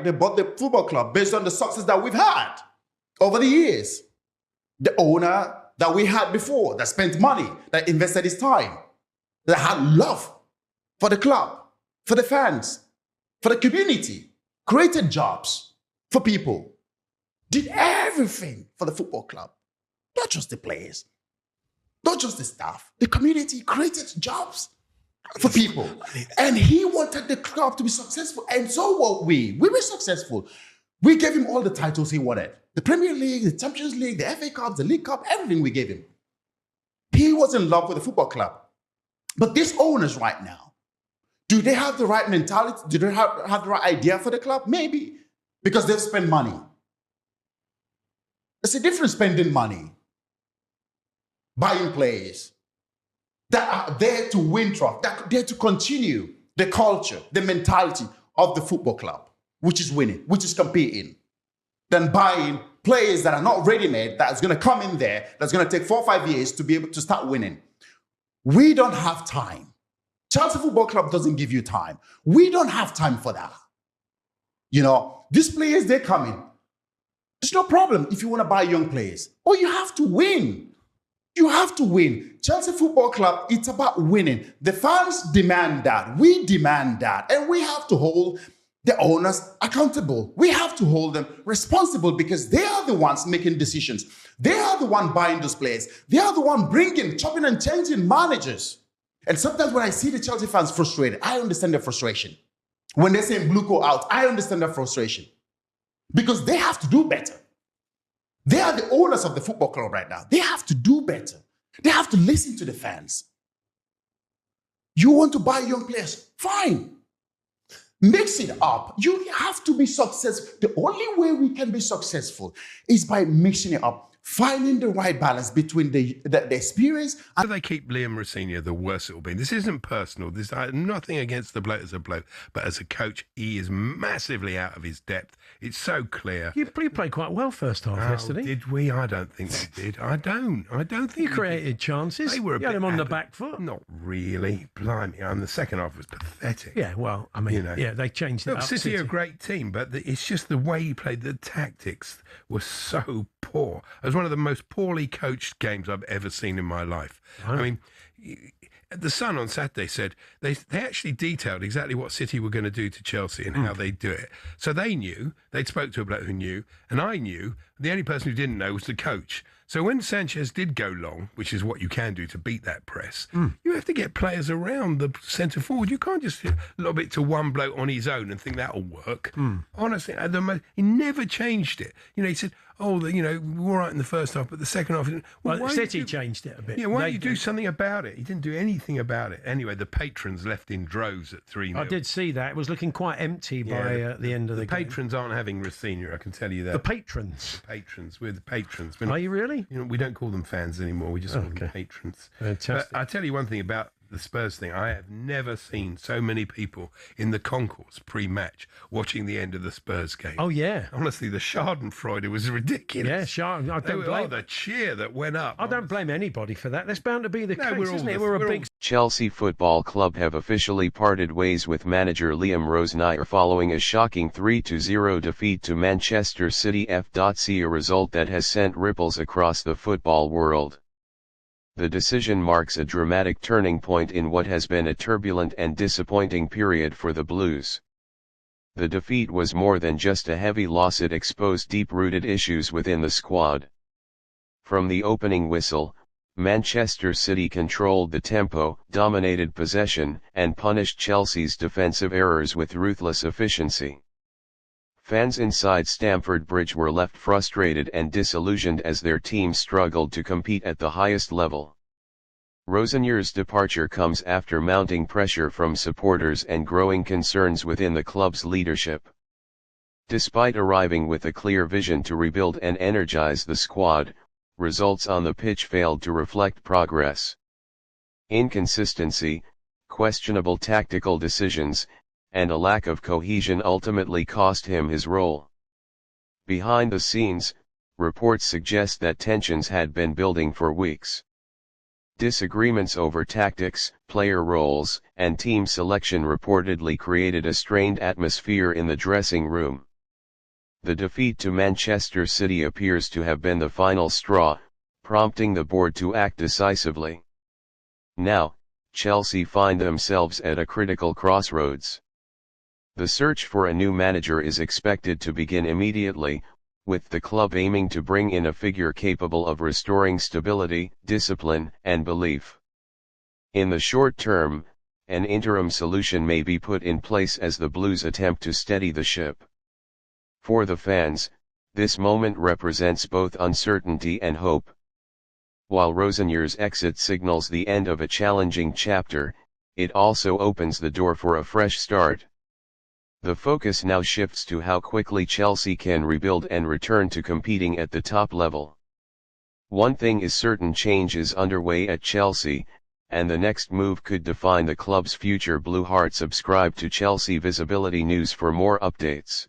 they bought the football club based on the success that we've had over the years. The owner that we had before, that spent money, that invested his time, that had love for the club, for the fans, for the community, created jobs for people, did everything for the football club. Not just the players, not just the staff, the community created jobs for people. And he wanted the club to be successful. And so were we. We were successful. We gave him all the titles he wanted. The Premier League, the Champions League, the FA Cup, the League Cup, everything we gave him. He was in love with the football club. But these owners right now, do they have the right mentality? Do they have the right idea for the club? Maybe. Because they've spent money. It's a difference spending money, buying players that are there to win trophies, that are there to continue the culture, the mentality of the football club, which is winning, which is competing, than buying players that are not ready-made, that's going to come in there, that's going to take 4 or 5 years to be able to start winning. We don't have time. Chelsea Football Club doesn't give you time. We don't have time for that. You know, these players, they come in. There's no problem if you want to buy young players. Or you have to win. You have to win. Chelsea Football Club, it's about winning. The fans demand that. We demand that. And we have to hold the owners accountable. We have to hold them responsible because they are the ones making decisions. They are the one buying those players. They are the one bringing, chopping and changing managers. And sometimes when I see the Chelsea fans frustrated, I understand their frustration. When they say Bluco out, I understand their frustration. Because they have to do better. They are the owners of the football club right now. They have to do better. They have to listen to the fans. You want to buy young players? Fine. Mix it up. You have to be successful. The only way we can be successful is by mixing it up, finding the right balance between the experience. And they keep Liam Rosenior, the worst it will be. This isn't personal. This nothing against the bloke as a bloke, but as a coach, he is massively out of his depth. It's so clear. You played quite well first half yesterday. Did we? I don't think we did. I don't think you created chances. They were you had them on the back foot. Not really. Blimey. And the second half was pathetic. Yeah, well, I mean, yeah, they changed it up. City are a great team, but it's just the way he played. The tactics were so poor. It was one of the most poorly coached games I've ever seen in my life. Oh. I mean, the Sun on Saturday said they actually detailed exactly what City were going to do to Chelsea and how they'd do it. So they knew, they'd spoke to a bloke who knew, and I knew. The only person who didn't know was the coach. So when Sanchez did go long, which is what you can do to beat that press, you have to get players around the centre forward. You can't just lob it to one bloke on his own and think that'll work. Honestly, he never changed it. You know, he said, we were all right in the first half, but the second half... Well, City changed it a bit. Yeah, why don't you do something about it? He didn't do anything about it. Anyway, the patrons left in droves at 3-0. I did see that. It was looking quite empty by the end of the game. The patrons aren't having Rosenior, I can tell you that. The patrons? The patrons. We're the patrons. Are you really? You know, we don't call them fans anymore. We just call them patrons. Fantastic. But I'll tell you one thing about the Spurs thing. I have never seen so many people in the concourse pre-match watching the end of the Spurs game. Oh, yeah. Honestly, the Schadenfreude was ridiculous. Yeah, I don't blame... the cheer that went up. I don't blame anybody for that. That's bound to be the case, isn't it? We're a big... Chelsea Football Club have officially parted ways with manager Liam Rosenior following a shocking 3-0 defeat to Manchester City F.C, a result that has sent ripples across the football world. The decision marks a dramatic turning point in what has been a turbulent and disappointing period for the Blues. The defeat was more than just a heavy loss, it exposed deep-rooted issues within the squad. From the opening whistle, Manchester City controlled the tempo, dominated possession, and punished Chelsea's defensive errors with ruthless efficiency. Fans inside Stamford Bridge were left frustrated and disillusioned as their team struggled to compete at the highest level. Rosenior's departure comes after mounting pressure from supporters and growing concerns within the club's leadership. Despite arriving with a clear vision to rebuild and energize the squad, results on the pitch failed to reflect progress. Inconsistency, questionable tactical decisions, and a lack of cohesion ultimately cost him his role. Behind the scenes, reports suggest that tensions had been building for weeks. Disagreements over tactics, player roles, and team selection reportedly created a strained atmosphere in the dressing room. the defeat to Manchester City appears to have been the final straw, prompting the board to act decisively. Now, Chelsea find themselves at a critical crossroads. The search for a new manager is expected to begin immediately, with the club aiming to bring in a figure capable of restoring stability, discipline, and belief. In the short term, an interim solution may be put in place as the Blues attempt to steady the ship. For the fans, this moment represents both uncertainty and hope. While Rosenior's exit signals the end of a challenging chapter, it also opens the door for a fresh start. The focus now shifts to how quickly Chelsea can rebuild and return to competing at the top level. One thing is certain: change is underway at Chelsea, and the next move could define the club's future. Blue Heart. Subscribe to Chelsea Visibility News for more updates.